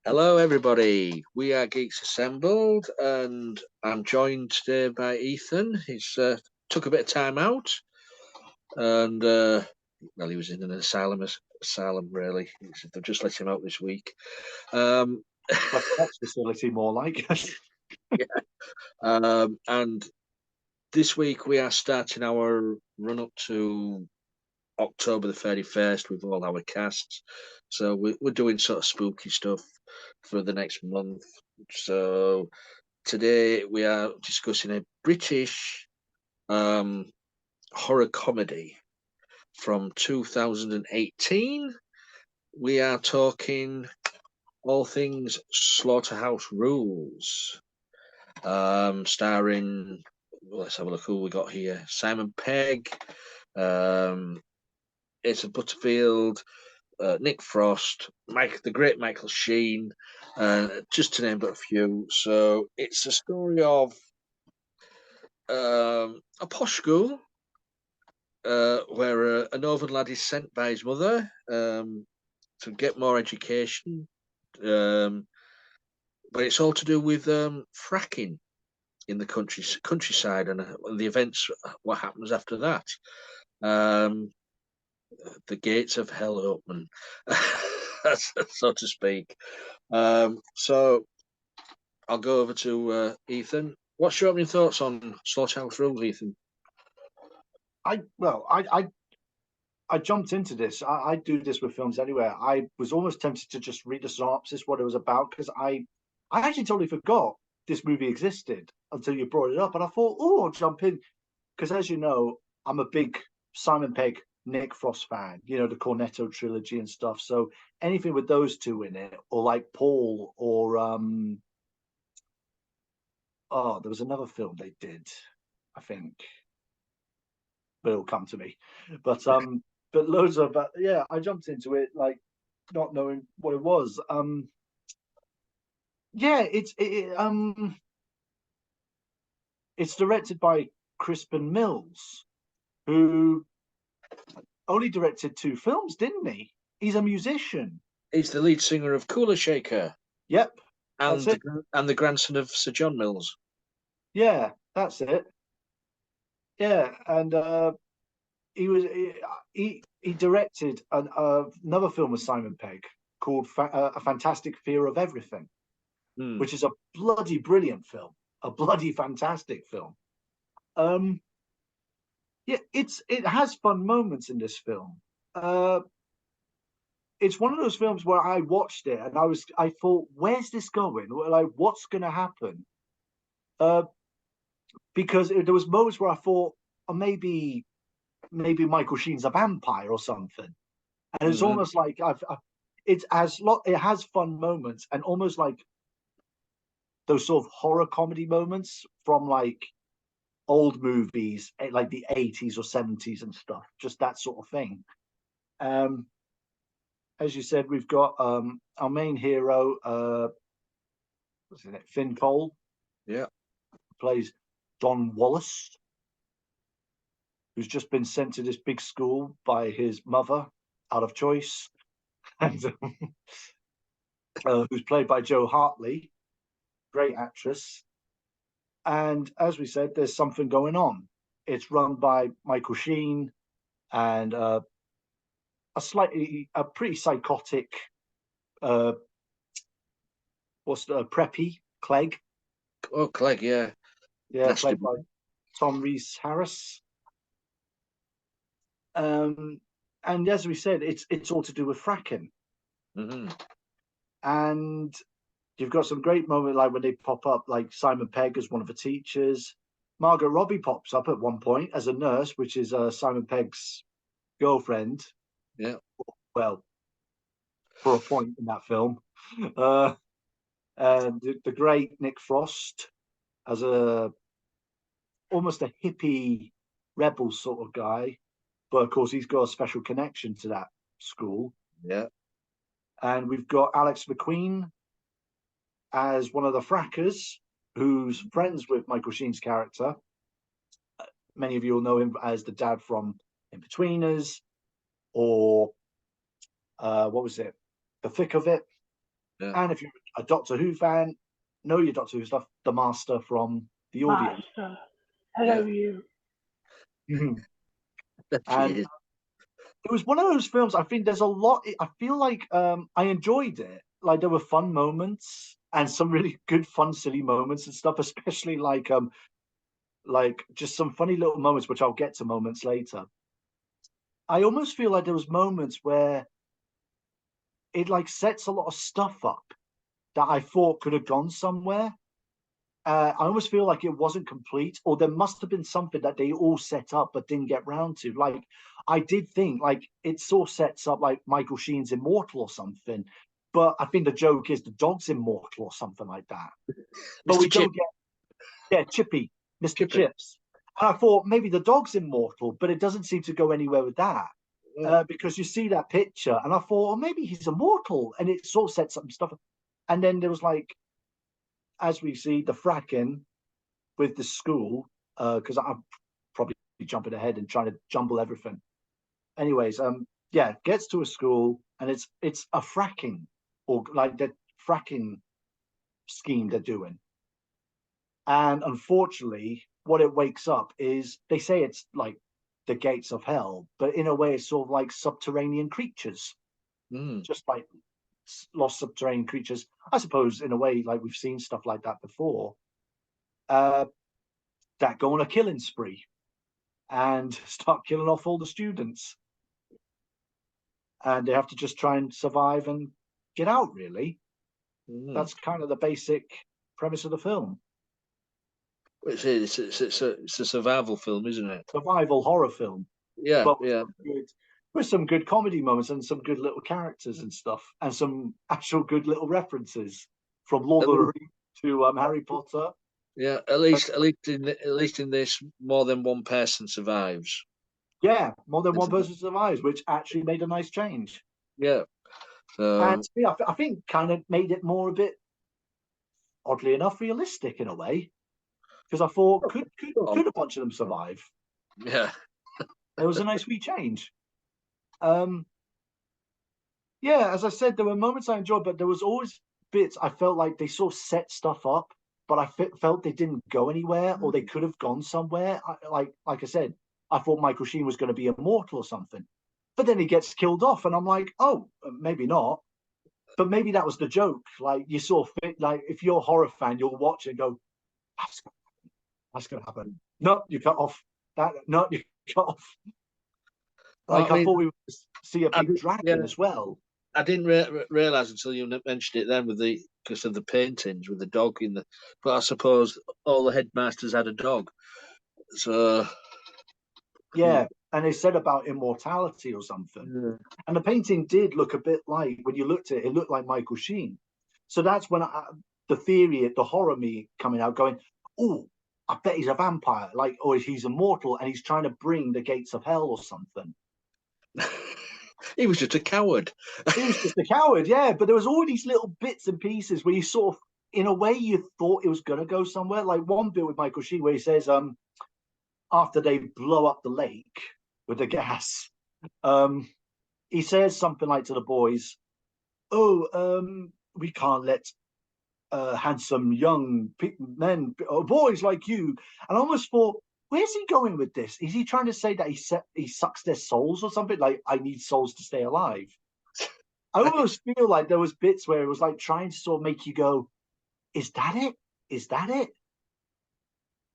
Hello, everybody. We are Geeks Assembled, and I'm joined today by Ethan. He's took a bit of time out, and well, he was in an asylum really. They've just let him out this week. But that's facility more like. And this week we are starting our run up to October the 31st with all our casts. So we're doing sort of spooky stuff for the next month. So today we are discussing a British horror comedy from 2018. We are talking all things Slaughterhouse Rules, starring, let's have a look who we got here. Simon Pegg, Asa Butterfield, Nick Frost, the great Michael Sheen, just to name but a few. So it's a story of a posh school where a northern lad is sent by his mother to get more education, but it's all to do with fracking in the countryside and the events, what happens after that. The gates of hell open, so to speak. So I'll go over to Ethan. What's your opening thoughts on Slaughterhouse Rulez, Ethan? I jumped into this. I do this with films anywhere. I was almost tempted to just read the synopsis, what it was about, because I actually totally forgot this movie existed until you brought it up, and I thought, oh, I'll jump in because, as you know, I'm a big Simon Pegg, Nick Frost fan. You know, the Cornetto trilogy and stuff. So anything with those two in it, or like Paul, or oh, there was another film they did, I think, but it'll come to me. But loads of yeah, I jumped into it like not knowing what it was. Yeah, it's directed by Crispin Mills, who only directed two films, didn't he? He's a musician. He's the lead singer of Cooler Shaker Yep, that's and it. the grandson of Sir John Mills. Yeah, that's it. Yeah, and he was he directed another film with Simon Pegg called A Fantastic Fear of Everything, Hmm. which is a bloody brilliant film, a bloody fantastic film. Um, yeah, it has fun moments in this film. It's one of those films where I watched it and I thought, where's this going? Like, what's going to happen? Uh, because there was moments where I thought, oh, maybe Michael Sheen's a vampire or something, and it's Mm-hmm. almost like it has fun moments and almost like those sort of horror comedy moments from like old movies, like the 80s or 70s and stuff, just that sort of thing. Um, as you said, we've got our main hero, what's his name? Sinkhole, Yeah. plays Don Wallace, who's just been sent to this big school by his mother out of choice, and who's played by Joe Hartley, great actress. And as we said, there's something going on. It's run by Michael Sheen and a pretty psychotic, uh, what's the preppy Clegg, Oh, Clegg, yeah. yeah, Nasty played boy. by Tom Rhys Harris. Um, and as we said, it's all to do with fracking. Mm-hmm. And you've got some great moments like when they pop up, like Simon Pegg as one of the teachers. Margaret Robbie pops up at one point as a nurse, which is Simon Pegg's girlfriend. Yeah. Well, for a point in that film. Uh, and the great Nick Frost as a almost a hippie rebel sort of guy, but of course he's got a special connection to that school. Yeah. And we've got Alex McQueen as one of the frackers, who's friends with Michael Sheen's character. Many of you will know him as the dad from In-Betweeners, or what was it? The Thick of It. Yeah. And if you're a Doctor Who fan, know your Doctor Who stuff. The Master from the audience. Master. Yeah. Hello, you. She And is. it was one of those films. I think there's a lot. I feel like I enjoyed it. Like there were fun moments and some really good, fun, silly moments and stuff. Especially like just some funny little moments, which I'll get to moments later. I almost feel like there was moments where it like sets a lot of stuff up that I thought could have gone somewhere. I almost feel like it wasn't complete, or there must have been something that they all set up but didn't get round to. Like I did think like it sort of sets up like Michael Sheen's immortal or something, but I think the joke is the dog's immortal or something like that. But Mr. we Chip. don't get Chippy, Mr. Chippy. Chips. And I thought maybe the dog's immortal, but it doesn't seem to go anywhere with that. Because you see that picture, and I thought, oh, maybe he's immortal, and it sort of sets up stuff. And then there was like, as we see, the fracking with the school, because I'm probably jumping ahead and trying to jumble everything. Anyways, yeah, gets to a school and it's a fracking or like the fracking scheme they're doing. And unfortunately, what it wakes up is they say it's like the gates of hell, but in a way, it's sort of like subterranean creatures, just like lost subterranean creatures. I suppose in a way, like we've seen stuff like that before. That go on a killing spree and start killing off all the students. And they have to just try and survive and get out, really. That's kind of the basic premise of the film. It's a survival film, isn't it? Survival horror film. Yeah, But yeah. with some good comedy moments and some good little characters and stuff, and some actual good little references from Lord of the Rings to Harry Potter. Yeah, at least in this, more than one person survives. Yeah, more than one person survives, which actually made a nice change. Yeah. And yeah, I think kind of made it more a bit, oddly enough, realistic in a way. Because I thought, could a bunch of them survive? Yeah. It was a nice wee change. Yeah, as I said, there were moments I enjoyed, but there was always bits I felt like they sort of set stuff up, but I felt they didn't go anywhere, or they could have gone somewhere. Like I said, I thought Michael Sheen was going to be immortal or something, but then he gets killed off, and I'm like, oh, maybe not. But maybe that was the joke. Like you sort of fit, like if you're a horror fan, you'll watch it and go, that's going to happen. No, you cut off that. No, you cut off. Like I thought we would see a big dragon as well. I didn't realize until you mentioned it then because of the paintings with the dog in the. But I suppose all the headmasters had a dog, so yeah. And they said about immortality or something. Yeah. And the painting did look a bit like, when you looked at it, it looked like Michael Sheen. So that's when the theory, the horror me coming out, going, oh, I bet he's a vampire, like, or he's immortal and he's trying to bring the gates of hell or something. He was just a coward. He was just a coward, yeah. But there was all these little bits and pieces where you sort of, in a way, you thought it was going to go somewhere. Like one bit with Michael Sheen where he says, after they blow up the lake with the gas, he says something like to the boys, oh, we can't let handsome young men, boys like you. And I almost thought, where's he going with this? Is he trying to say that he sucks their souls or something? Like, I need souls to stay alive. I almost feel like there was bits where it was like trying to sort of make you go, is that it? Is that it?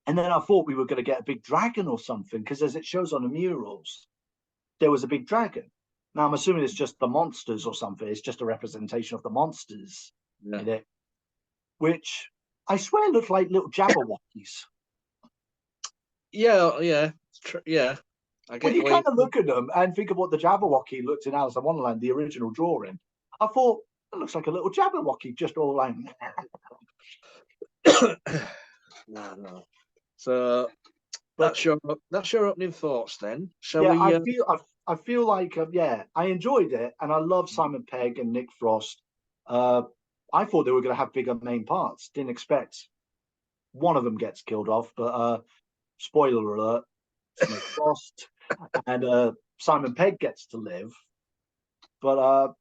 And then I thought we were going to get a big dragon or something, because as it shows on the murals, there was a big dragon. Now I'm assuming it's just the monsters or something. It's just a representation of the monsters in it, which I swear looked like little Jabberwockies. Yeah. When you kind of look at them and think of what the Jabberwocky looked in Alice in Wonderland, the original drawing, I thought it looks like a little Jabberwocky, just all like. No. So that's your opening thoughts then. Shall we? I feel like I enjoyed it, and I love Simon Pegg and Nick Frost. I thought they were going to have bigger main parts. Didn't expect one of them gets killed off, but spoiler alert, it's Nick Frost, and Simon Pegg gets to live. But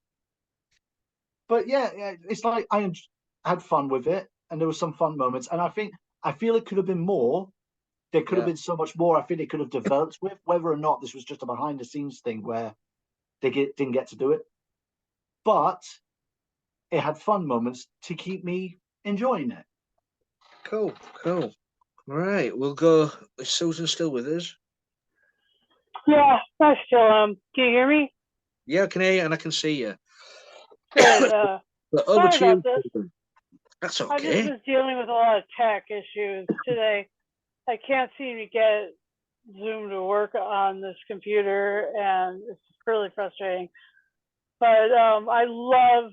but yeah, it's like had fun with it, and there were some fun moments, and I feel it could have been more. There could have Yeah, been so much more. I think they could have developed with whether or not this was just a behind the scenes thing where didn't get to do it, but it had fun moments to keep me enjoying it. cool, cool. Right, we'll go. Is Susan still with us? Yeah, I still am. Can you hear me? Yeah, I can hear you and I can see you. Good. But over Sorry to about you, this. Susan. That's I just okay. was dealing with a lot of tech issues today. I can't seem to get Zoom to work on this computer, and it's really frustrating. But I love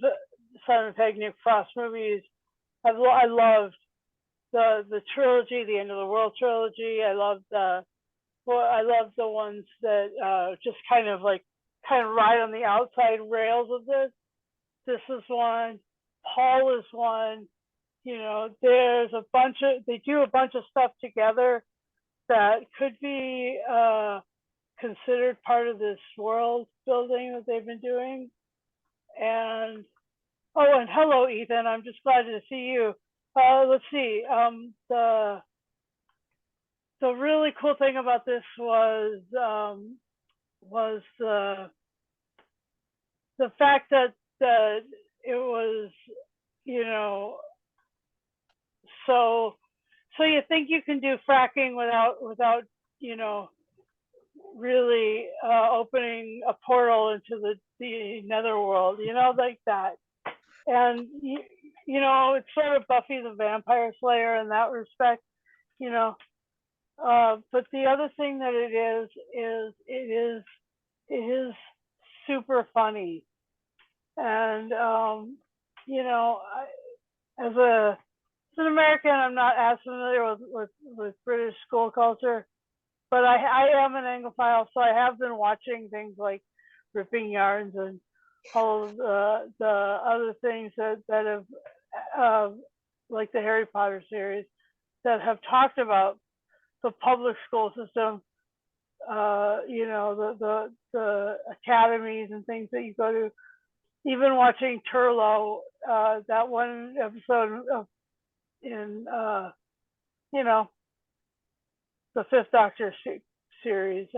Simon Pegg Nick Frost movies. I loved the trilogy, the End of the World trilogy. I loved the ones that just kind of ride on the outside rails of this. This is one. Paul is one. You know, they do a bunch of stuff together that could be considered part of this world building that they've been doing. And and hello, Ethan. I'm just glad to see you. Let's see. The really cool thing about this was the fact that it was, you know, so you think you can do fracking without you know really opening a portal into the netherworld, like that. And it's sort of Buffy the Vampire Slayer in that respect, you know. But the other thing that it is super funny. And as an American, I'm not as familiar with British school culture, but I am an Anglophile, so I have been watching things like Ripping Yarns and all of the other things that have, like the Harry Potter series, that have talked about the public school system, the academies and things that you go to. Even watching Turlo, that one episode in the Fifth Doctor series,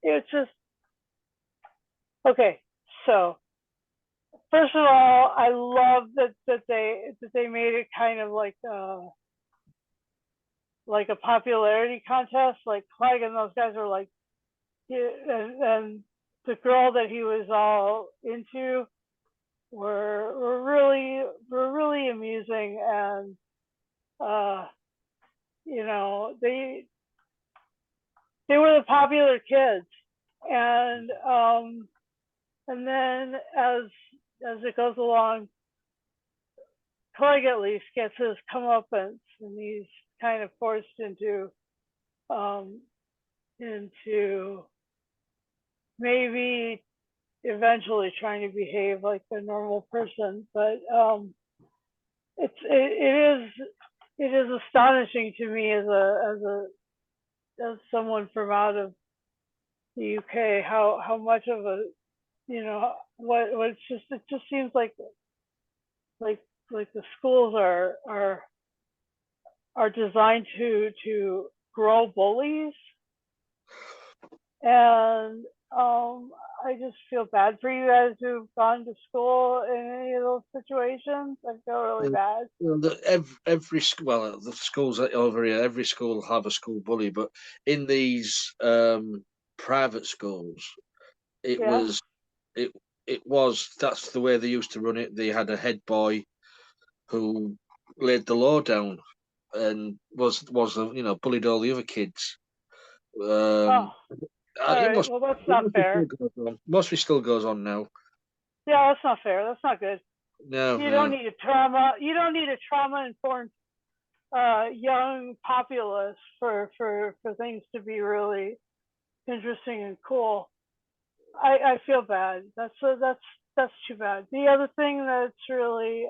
it's just okay. So first of all, I love that they made it kind of like a popularity contest. Like Clegg and those guys were like, yeah, and the girl that he was all into were really amusing, and they were the popular kids, and then as it goes along, Clegg at least gets his comeuppance, and he's kind of forced into maybe eventually trying to behave like a normal person. But it is astonishing to me as someone from out of the UK how much of a what it just seems like the schools are designed to grow bullies. And I just feel bad for you guys who've gone to school in any of those situations. I feel really bad. Every well, the schools over here, every school have a school bully, but in these private schools, it Yeah. was it that's the way they used to run it. They had a head boy who laid the law down and was bullied all the other kids. Oh, all It right. must Well, that's it not must be still fair. goes on. Must be still goes on now. Yeah, that's not fair. That's not good. No, You don't no. need a trauma. You don't need a trauma-informed young populace for things to be really interesting and cool. I feel bad. That's too bad. The other thing that's really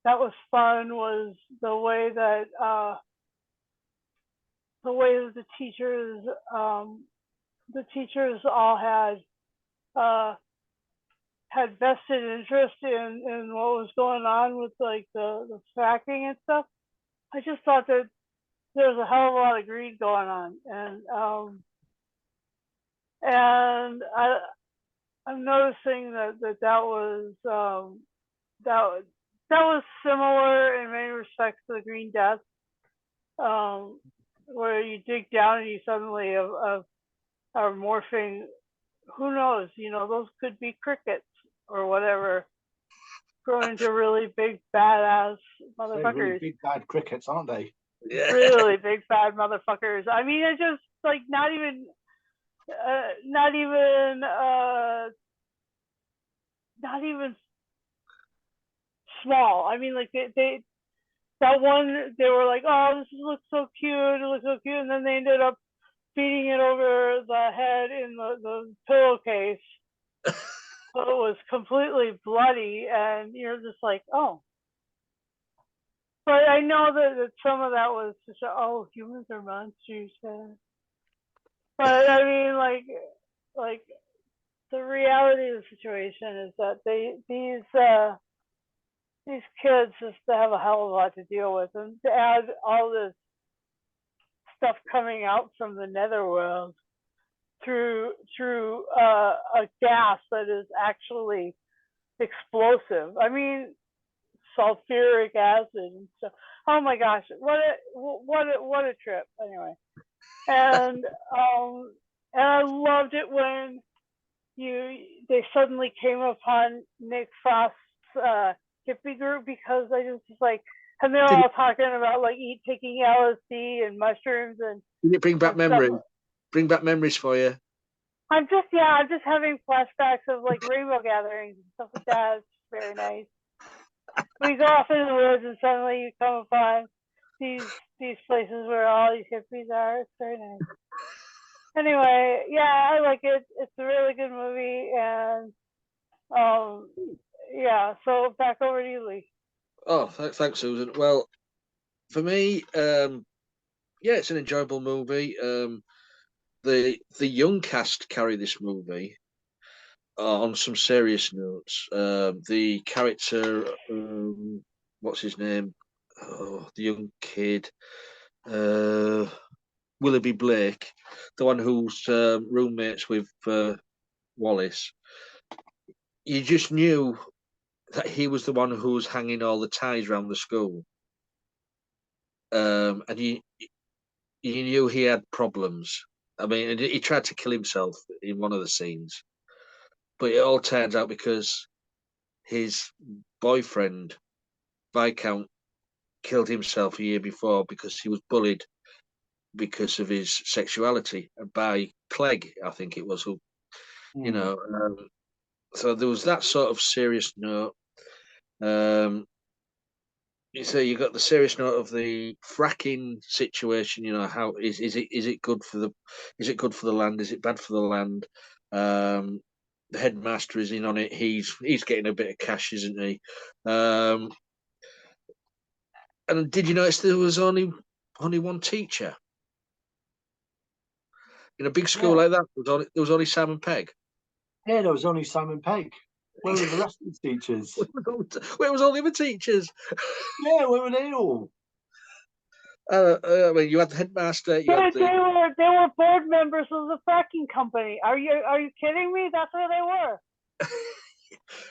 that was fun was the way that the teachers all had had vested interest in what was going on with like the fracking and stuff. I just thought that there was a hell of a lot of greed going on, and I'm noticing that was that was similar in many respects to the Green Death, where you dig down and you suddenly are morphing. Who knows? You know, those could be crickets or whatever, growing into really big badass They're motherfuckers. really big bad crickets, aren't they? Yeah. Really big bad motherfuckers. I mean, it's just like not even small. I mean, like they that one, they were like, oh, this looks so cute, it looks so cute, and then they ended up beating it over the head in the pillowcase. So it was completely bloody, and you're just like, oh. But I know that some of that was just, oh, humans are monsters. But I mean, like the reality of the situation is that these kids just have a hell of a lot to deal with, and to add all this stuff coming out from the netherworld through a gas that is actually explosive. I mean, sulfuric acid and stuff. Oh my gosh, what a trip. Anyway, and I loved it when they suddenly came upon Nick Frost's hippie group, because I just was like, and they're all talking about like taking LSD and mushrooms and. Did it bring back memories? Bring back memories for you? I'm just having flashbacks of like rainbow gatherings and stuff like that. It's very nice. We go off into the woods and suddenly you come upon these places where all these hippies are. It's very nice. Anyway, yeah, I like it. It's a really good movie, and yeah. So back over to you, Lee. Oh, thanks, Susan. Well, for me, yeah, it's an enjoyable movie. The young cast carry this movie on some serious notes. The character, what's his name? Oh, the young kid, Willoughby Blake, the one who's roommates with Wallace. You just knew that he was the one who was hanging all the ties around the school, and you knew he had problems. I mean, he tried to kill himself in one of the scenes, but it all turns out because his boyfriend, Viscount, killed himself a year before because he was bullied because of his sexuality by Clegg, I think it was, who, you know. So there was that sort of serious note. So you got the serious note of the fracking situation. You know, how is it good for the land? Is it bad for the land? The headmaster is in on it. He's getting a bit of cash, isn't he? And did you notice there was only one teacher in a big school like that? There was only Simon Pegg. Yeah, there was only Simon Pegg. Where were the rest of the teachers? Where was all the other teachers? Yeah, where were they all? I mean, you had the headmaster. They were board members of the fracking company. Are you kidding me? That's where they were.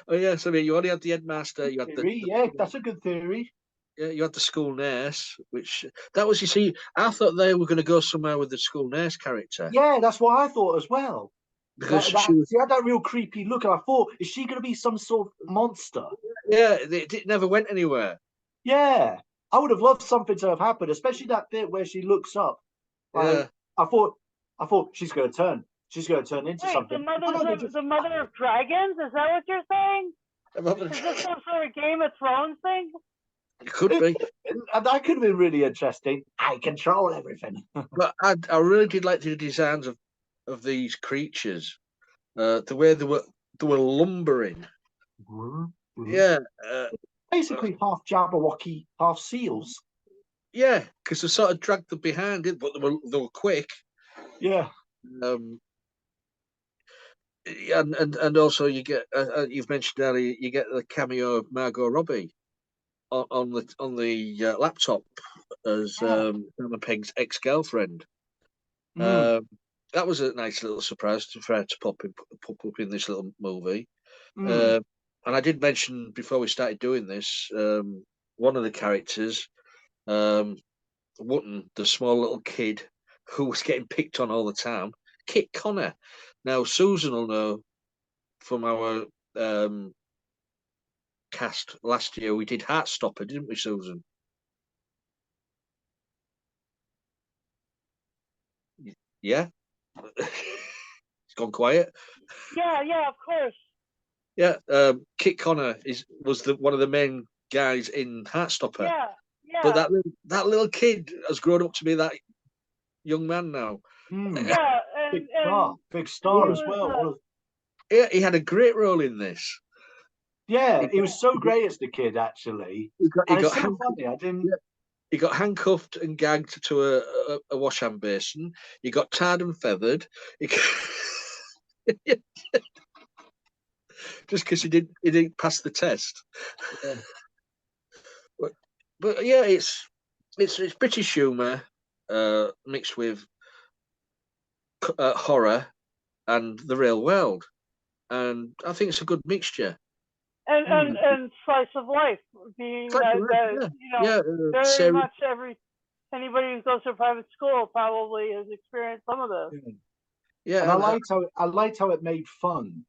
Oh yes, I mean, you only had the headmaster. You had Yeah, that's a good theory. Yeah, you had the school nurse, which that was. You see, I thought they were going to go somewhere with the school nurse character. Yeah, that's what I thought as well. Because she had that real creepy look, and I thought, is she going to be some sort of monster? Yeah, it never went anywhere. Yeah, I would have loved something to have happened, especially that bit where she looks up. Like, I thought she's going to turn. She's going to turn into something. The mother of dragons? Is that what you're saying? Is this some sort of Game of Thrones thing? It could be. That could have been really interesting. I control everything. But I really did like the designs of these creatures. The way they were lumbering. Yeah. Basically half Jabberwocky, half seals. Yeah, because they sort of dragged them behind it, but they were quick. Yeah. and also you get you've mentioned earlier you get the cameo of Margot Robbie on the laptop as Yeah. Simon Pegg's ex-girlfriend. Mm, That was a nice little surprise for her to pop up in this little movie. mm. And I did mention before we started doing this, one of the characters, Wotton, the small little kid who was getting picked on all the time, Kit Connor. Now, Susan will know from our cast last year, we did Heartstopper, didn't we, Susan? Yeah? It's gone quiet. Yeah, of course. Yeah, Kit Connor was one of the main guys in Heartstopper. Yeah, But yeah, that little kid has grown up to be that young man now. Mm. yeah, Big he star as was well. What a, Yeah, he had a great role in this. yeah, He he got, was so great as the kid, actually. he And it's got so handcuffed. funny. I didn't. Yeah, he got handcuffed and gagged to a wash hand basin. He got tarred and feathered. He just because he didn't pass the test. Yeah. But, but yeah, it's British humour mixed with horror and the real world, and I think it's a good mixture. and slice of life being that Yeah, you know yeah. very Sarah, much anybody who goes to a private school probably has experienced some of this. yeah, And and I liked how it made fun.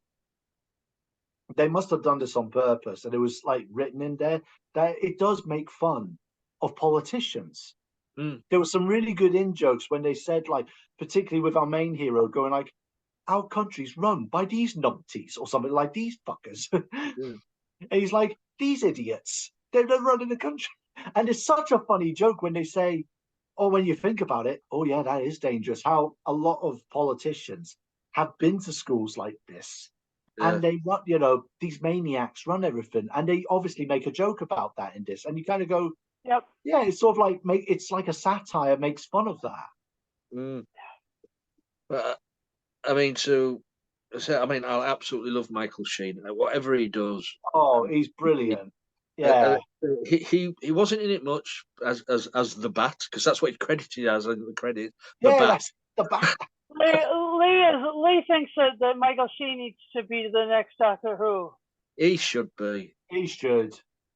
They must have done this on purpose, and it was like written in there that it does make fun of politicians. mm, There were some really good in jokes when they said, like, particularly with our main hero going like, "Our country's run by these numpties" or something like these fuckers, yeah, and he's like, "These idiots, they're running the country," and it's such a funny joke when they say, "Oh, when you think about it, oh yeah, that is dangerous." How a lot of politicians have been to schools like this yeah. and they run, these maniacs run everything, and they obviously make a joke about that in this, and you kind of go, Yep. yeah, it's sort of like it's like a satire makes fun of that. Mm. But I mean, I mean, I absolutely love Michael Sheen. Whatever he does, Oh, he's brilliant. uh, uh, Yeah. he wasn't in it much as the Bat because that's what he's credited as in the credit. The Yeah, Bat. that's the back. Lee thinks that Michael Sheen needs to be the next Doctor Who. He should be. He should.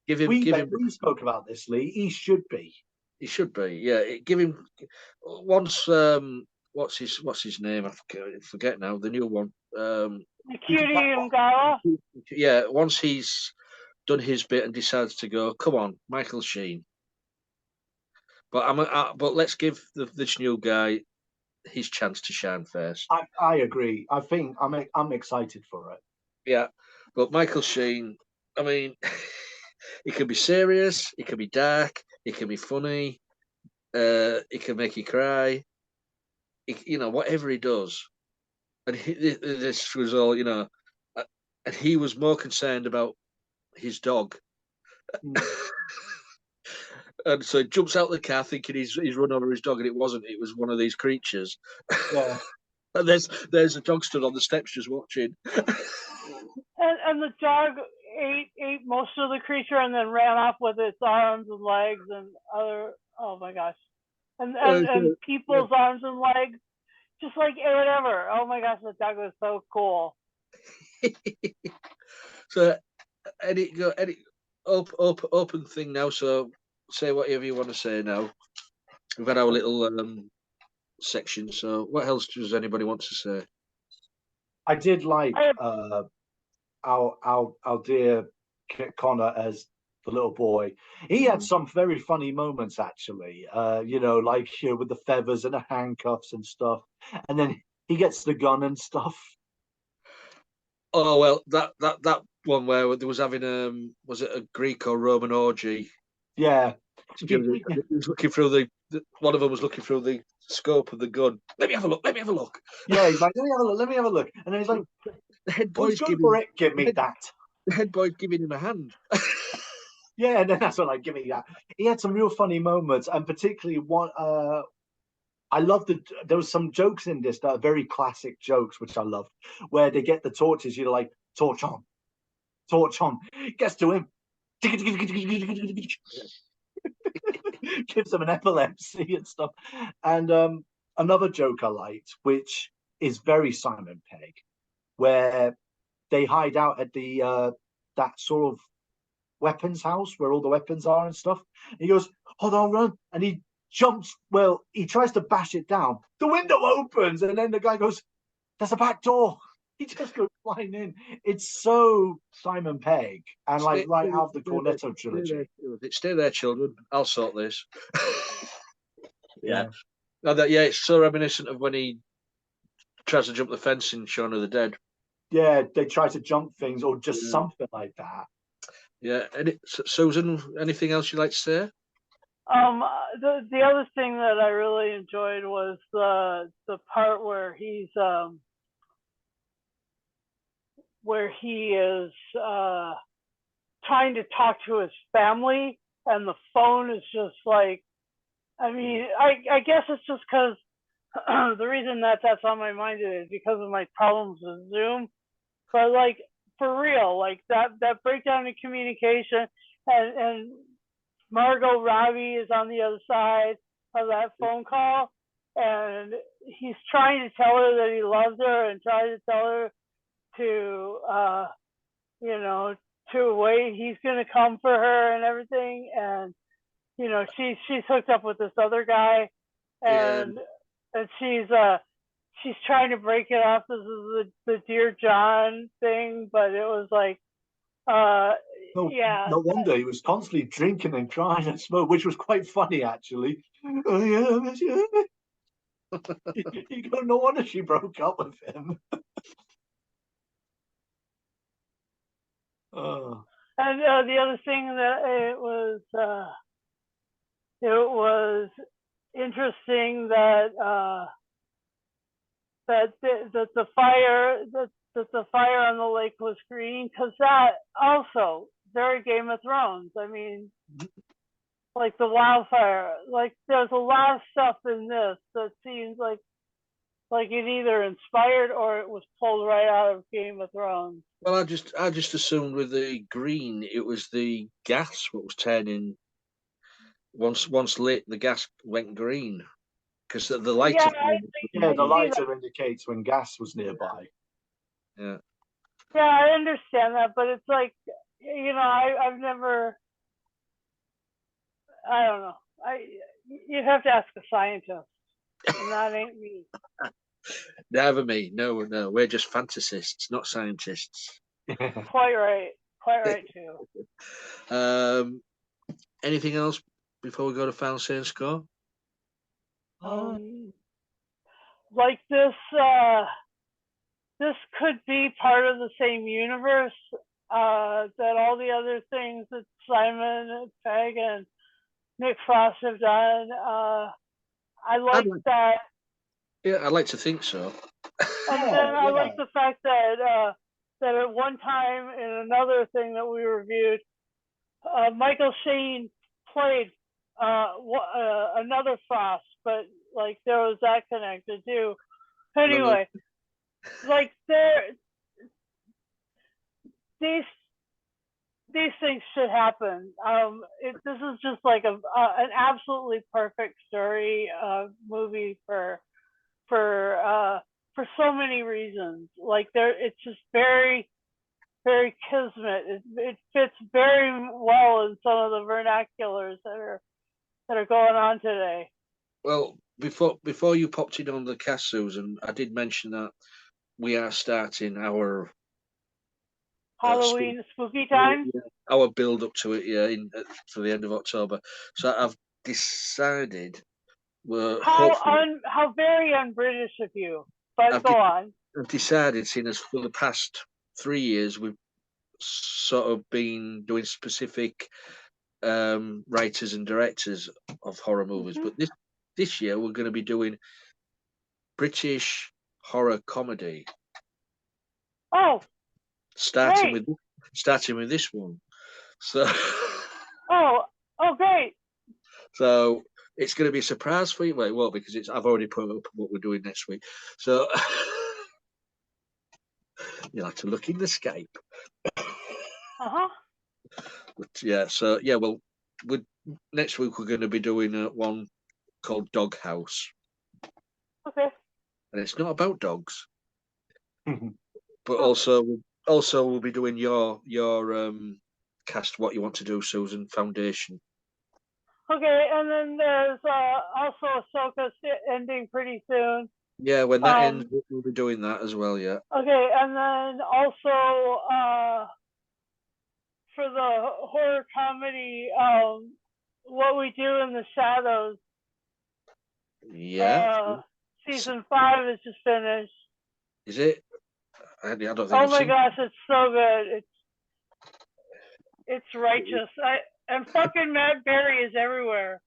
Give him. we Give him. we spoke about this, Lee. He should be. He should be. Yeah. Give him. Once. What's his name? I forget now. The new one. The You could cutie Ngara. Yeah. Once he's done his bit and decides to go, come on, Michael Sheen. But let's give this new guy his chance to shine first. I agree. I think I'm excited for it. Yeah, but Michael Sheen, I mean, he can be serious, he can be dark, he can be funny, he can make you cry. Whatever he does, and this was all, uh, and he was more concerned about his dog. Mm. And so he jumps out of the car thinking he's run over his dog, and it wasn't. It was one of these creatures. Yeah. And there's a dog stood on the steps just watching. And the dog ate most of the creature and then ran off with its arms and legs and other. Oh my gosh, and people's arms and legs, just like whatever. Oh my gosh, the dog was so cool. So, any open thing now. So, say whatever you want to say now. We've had our little section. So, what else does anybody want to say? I did like our dear Connor as the little boy. He had some very funny moments actually. Like with the feathers and the handcuffs and stuff, and then he gets the gun and stuff. Oh well, that one where there was having was it a Greek or Roman orgy? Yeah. He was looking through one of them was looking through the scope of the gun. Let me have a look. Let me have a look. Yeah, he's like, let me have a look. Let me have a look. And then he's like, The head boys, boy's go giving for it. Give me that. the head boy's giving him a hand. Yeah, and then that's what, like, give me that. He had some real funny moments, and particularly I love there was some jokes in this that are very classic jokes, which I loved, where they get the torches. You're like, torch on, gets to him, gives him an epilepsy and stuff. And another joke I liked, which is very Simon Pegg, where they hide out at the that sort of weapons house where all the weapons are and stuff. And he goes, hold on, run. And he jumps, well, he tries to bash it down. The window opens, and then the guy goes, there's a back door. He just goes flying in. It's so Simon Pegg, and like right out of the Cornetto trilogy. Stay there, children. I'll sort this. Yeah. No, it's so reminiscent of when he tries to jump the fence in Shaun of the Dead. Yeah, they try to jump things or just something like that. Yeah. Susan, anything else you'd like to say? The other thing that I really enjoyed was the part where he is trying to talk to his family, and the phone is just like, I mean, I guess it's just because the reason that that's on my mind is because of my problems with Zoom. But like, for real, like that breakdown in communication, and Margot Robbie is on the other side of that phone call, and he's trying to tell her that he loves her and trying to tell her to to wait, he's gonna come for her and everything, and she's hooked up with this other guy, and she's trying to break it off. This is the Dear John thing, but it was like no wonder he was constantly drinking and crying and smoke, which was quite funny actually. Oh yeah, you go, no wonder she broke up with him. Oh. And the other thing that it was interesting that the fire on the lake was green, because that also very Game of Thrones. I mean, like the wildfire, like there's a lot of stuff in this that seems like it either inspired or it was pulled right out of Game of Thrones. Well, I just assumed with the green, it was the gas what was turning. Once lit, the gas went green because the lighter. Yeah, the lighter indicates when gas was nearby. Yeah. Yeah, I understand that, but it's like, I've never. I don't know. You'd have to ask a scientist, and that ain't me. Never me. No, we're just fantasists, not scientists. Quite right too. Anything else before we go to final say and score? Like this could be part of the same universe that all the other things that Simon Pegg and Nick Frost have done. I like that. Yeah, I'd like to think so. And then I like the fact that at one time in another thing that we reviewed, Michael Sheen played another Frost, but like there was that connected too. Anyway, like these things should happen. This is just like an absolutely perfect story movie for so many reasons. Like it's just very, very kismet. It fits very well in some of the vernaculars that are going on today. Well, before you popped in on the cast, Susan, I did mention that we are starting our Halloween spooky time. Our build up to it, for the end of October. So I've decided. How very un-British of you. But go on. I've decided, seeing as for the past 3 years we've sort of been doing specific writers and directors of horror movies, but this year we're going to be doing British horror comedy. Oh, starting with this one. So. Oh, great. So it's going to be a surprise for you. Well, it won't, because I've already put up what we're doing next week. So you'll have to look in the Skype. Uh-huh. But yeah, so yeah, well, next week we're going to be doing one called Doghouse, Okay. and it's not about dogs, but Oh. also we'll be doing your cast, what you want to do, Susan, Foundation. Okay, and then there's also Ahsoka ending pretty soon. Yeah, when that ends, we'll be doing that as well. Yeah. Okay, and then also for the horror comedy, What We Do in the Shadows. Yeah. Season 5 is just finished. Is it? I don't think. Oh my gosh, it's so good. It's righteous. And fucking Matt Berry is everywhere.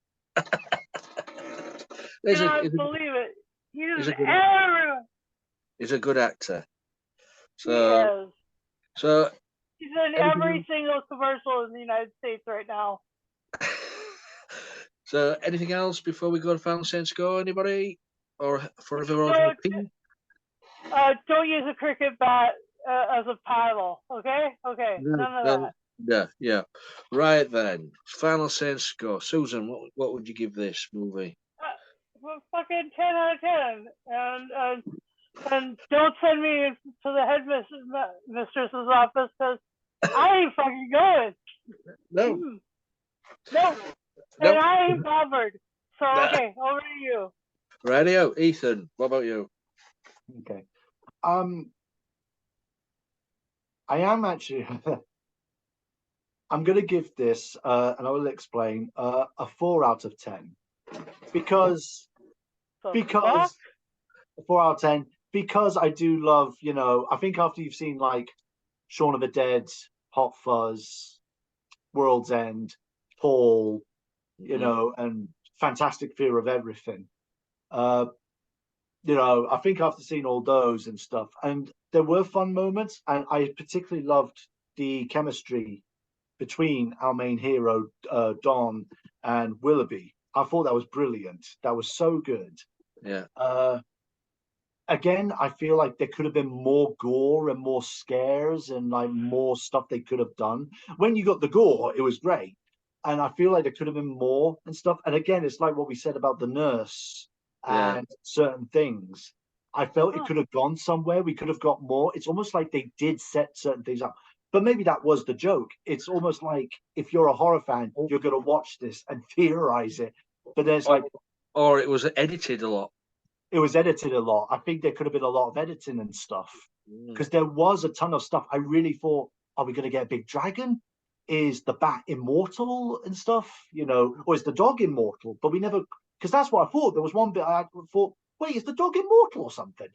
Cannot believe it. He's everywhere. He's a good actor. So, so he's in every single commercial in the United States right now. So, anything else before we go to Final Sense Go? Anybody? Or for everyone's opinion? Don't use a cricket bat as a paddle, okay? Okay, none of that. Yeah. Right then, Final Sense Go. Susan, what would you give this movie? Well, fucking 10 out of 10. And don't send me to the headmistress's office, because I ain't fucking going. No. No. And I ain't bothered. So, okay, over to you. Radio, Ethan, what about you? Okay. I am actually I'm going to give this, and I will explain, a 4 out of 10. Because a 4 out of 10, because I do love, I think after you've seen like Shaun of the Dead, Hot Fuzz, World's End, Paul, and Fantastic Fear of Everything, I think after seeing all those and stuff, and there were fun moments, and I particularly loved the chemistry between our main hero, Don, and Willoughby. I thought that was brilliant. That was so good. Yeah. Again, I feel like there could have been more gore and more scares and like more stuff they could have done. When you got the gore, it was great. And I feel like there could have been more and stuff. And again, it's like what we said about the nurse and certain things. I felt it could have gone somewhere. We could have got more. It's almost like they did set certain things up. But maybe that was the joke. It's almost like if you're a horror fan, you're going to watch this and theorize it. But there's or it was edited a lot. It was edited a lot. I think there could have been a lot of editing and stuff, because there was a ton of stuff. I really thought, are we going to get a big dragon? Is the bat immortal and stuff? Or is the dog immortal? But we never, because that's what I thought. There was one bit I thought, wait, is the dog immortal or something?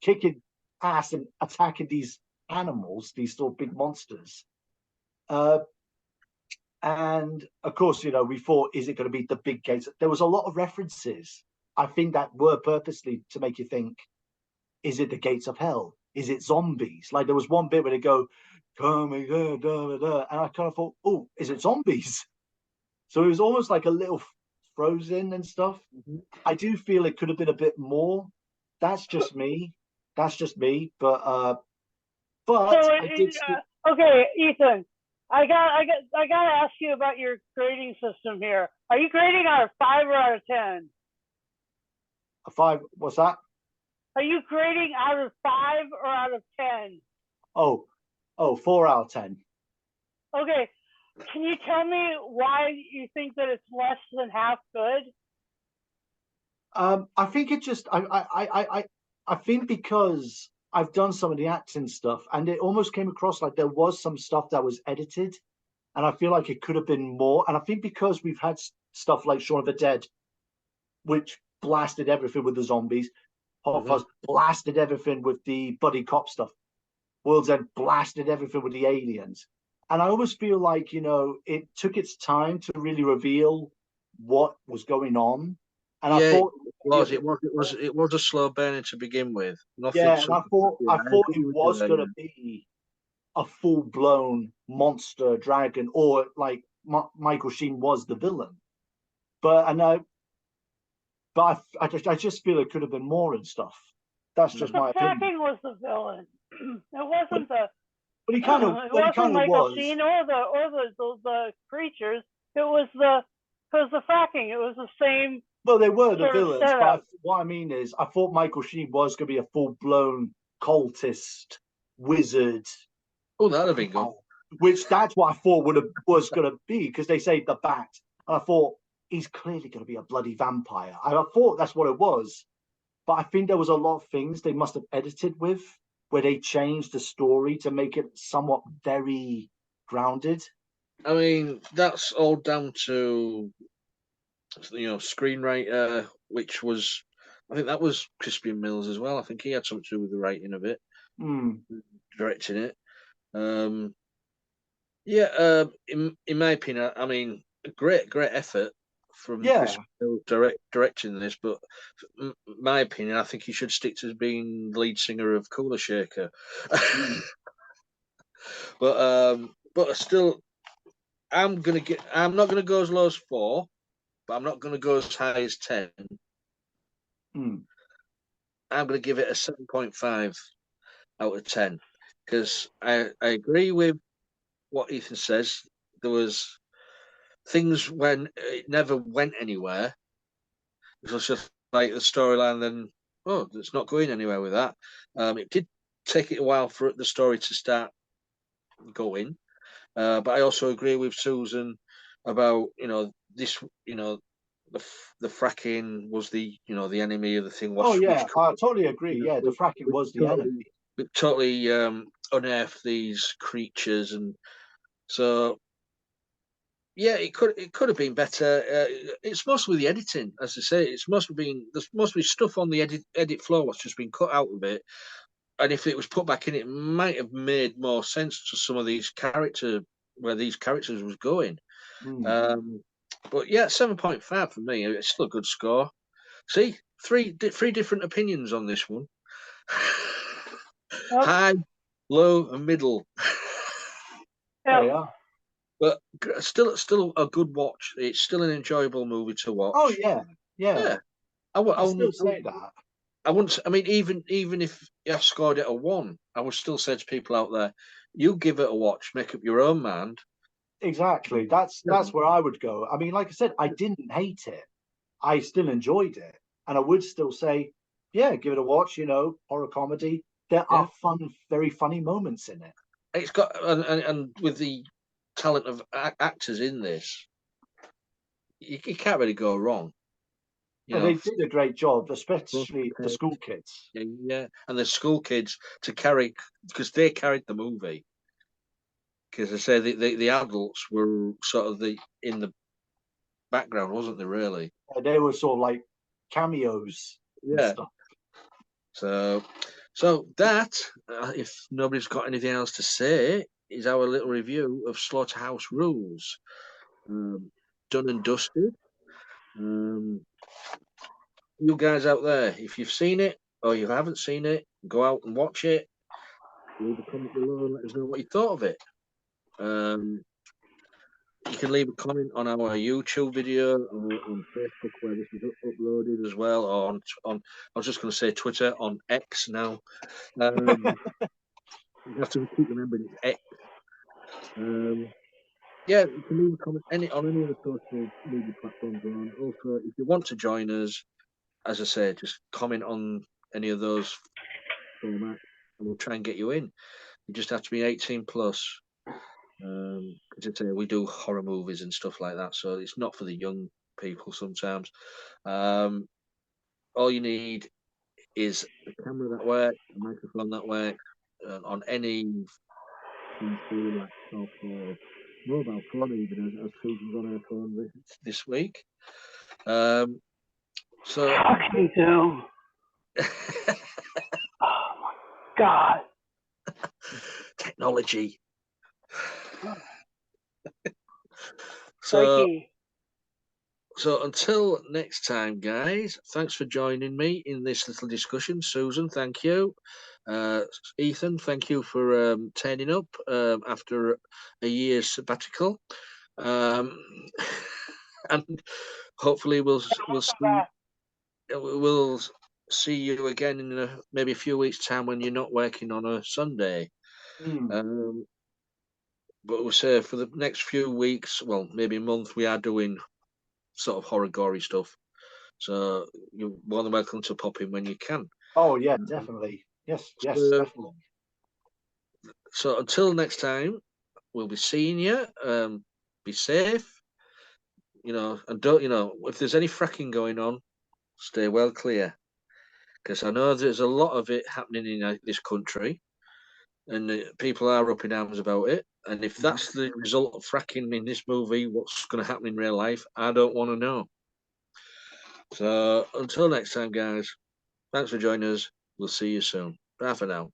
Kicking ass and attacking these animals, these sort of big monsters. And of course, we thought, is it going to be the big gates? There was a lot of references, I think, that were purposely to make you think, is it the gates of hell? Is it zombies? Like there was one bit where they go, coming, and I kind of thought, oh, is it zombies? So it was almost like a little frozen and stuff. I do feel it could have been a bit more. That's just me. But So I did. Okay, Ethan, I gotta ask you about your grading system here. Are you grading out of 5 or out of 10? A 5. What's that? Are you grading out of 5 or out of 10? Oh, 4 out of 10. Okay, can you tell me why you think that it's less than half good? I think it just I think because I've done some of the acting stuff, and it almost came across like there was some stuff that was edited, and I feel like it could have been more. And I think because we've had stuff like Shaun of the Dead, which blasted everything with the zombies, Hot Fuzz blasted everything with the buddy cop stuff, World's End blasted everything with the aliens, and I always feel like it took its time to really reveal what was going on. And I thought it was a slow burning to begin with. Nothing. Yeah, and I thought it was going to be a full-blown monster dragon, or like Michael Sheen was the villain. But I just feel it could have been more and stuff. That's just The my opinion. Fracking was the villain. It wasn't the. But he kind of, It but he wasn't kind of Michael was. Sheen or the creatures. It was the Fracking. It was the same. Well, they were the sort of villains, setup. but what I mean is, I thought Michael Sheen was going to be a full-blown cultist wizard. Oh, that'd have been good. Which that's what I thought was going to be, because they say the bat, and I thought he's clearly going to be a bloody vampire. I thought that's what it was, but I think there was a lot of things they must have edited with, where they changed the story to make it somewhat very grounded. I mean, that's all down to screenwriter, which was, I think that was Crispian Mills as well. I think he had something to do with the writing of it, directing it. In my opinion, I mean, a great effort from Chris Mills directing this, but my opinion, I think he should stick to being the lead singer of Cooler Shaker. But still, I'm not gonna go as low as 4, but I'm not gonna go as high as 10. I'm gonna give it a 7.5 out of 10, because I agree with what Ethan says. There was things when it never went anywhere. It was just like the storyline, then it's not going anywhere with that. It did take it a while for the story to start going, but I also agree with Susan about this. The Fracking was the enemy of the thing. I totally agree. Yeah, the Fracking was the enemy. We totally unearthed these creatures, and so yeah, it could have been better. It's mostly the editing, as I say. There's mostly stuff on the edit floor what's just been cut out of it, and if it was put back in, it might have made more sense to some of these characters where these characters was going. But yeah, 7.5 for me. It's still a good score. See, three different opinions on this one. High, low, and middle. Yeah. But still a good watch. It's still an enjoyable movie to watch. Oh yeah. I still say that. I wouldn't. I mean, even if I scored it a 1, I would still say to people out there, you give it a watch, make up your own mind. Exactly. That's where I would go. I mean, like I said, I didn't hate it. I still enjoyed it, and I would still say, yeah, give it a watch. Horror comedy. There are very funny moments in it. It's got and with the talent of actors in this, you can't really go wrong. They did a great job, especially the school kids. Yeah, and the school kids because they carried the movie. Because I say the adults were sort of in the background, wasn't they? Really, they were sort of like cameos. And stuff. So that, if nobody's got anything else to say, is our little review of Slaughterhouse Rulez. Done and dusted. You guys out there, if you've seen it or you haven't seen it, go out and watch it. Leave a comment below and let us know what you thought of it. You can leave a comment on our YouTube video or on Facebook where this is uploaded as well, or on I was just going to say Twitter, on X now. You have to keep remembering it's X. Yeah, you can leave a comment on any of the social media platforms we're on. Also, if you want to join us, as I say, just comment on any of those formats and we'll try and get you in. You just have to be 18 plus. As I say, we do horror movies and stuff like that, so it's not for the young people sometimes. All you need is a camera that works, a microphone that works, on any laptop or mobile phone, even as Susan's on her phone this week. So Fucking Zoom. Oh my God. Technology. So until next time, guys, thanks for joining me in this little discussion. Susan, thank you. Ethan, thank you for turning up after a year's sabbatical. and hopefully we'll back. we'll see you again in maybe a few weeks' time when you're not working on a Sunday. Mm. But we'll say for the next few weeks, well, maybe a month, we are doing sort of horror gory stuff. So you're more than welcome to pop in when you can. Oh yeah, definitely. Yes, yes, So, definitely. so until next time, we'll be seeing you. Be safe, and don't, if there's any fracking going on, stay well clear. Because I know there's a lot of it happening in this country, and people are up in arms about it. And if Mhm. that's the result of fracking in this movie, what's going to happen in real life, I don't want to know. So until next time, guys, thanks for joining us. We'll see you soon. Bye for now.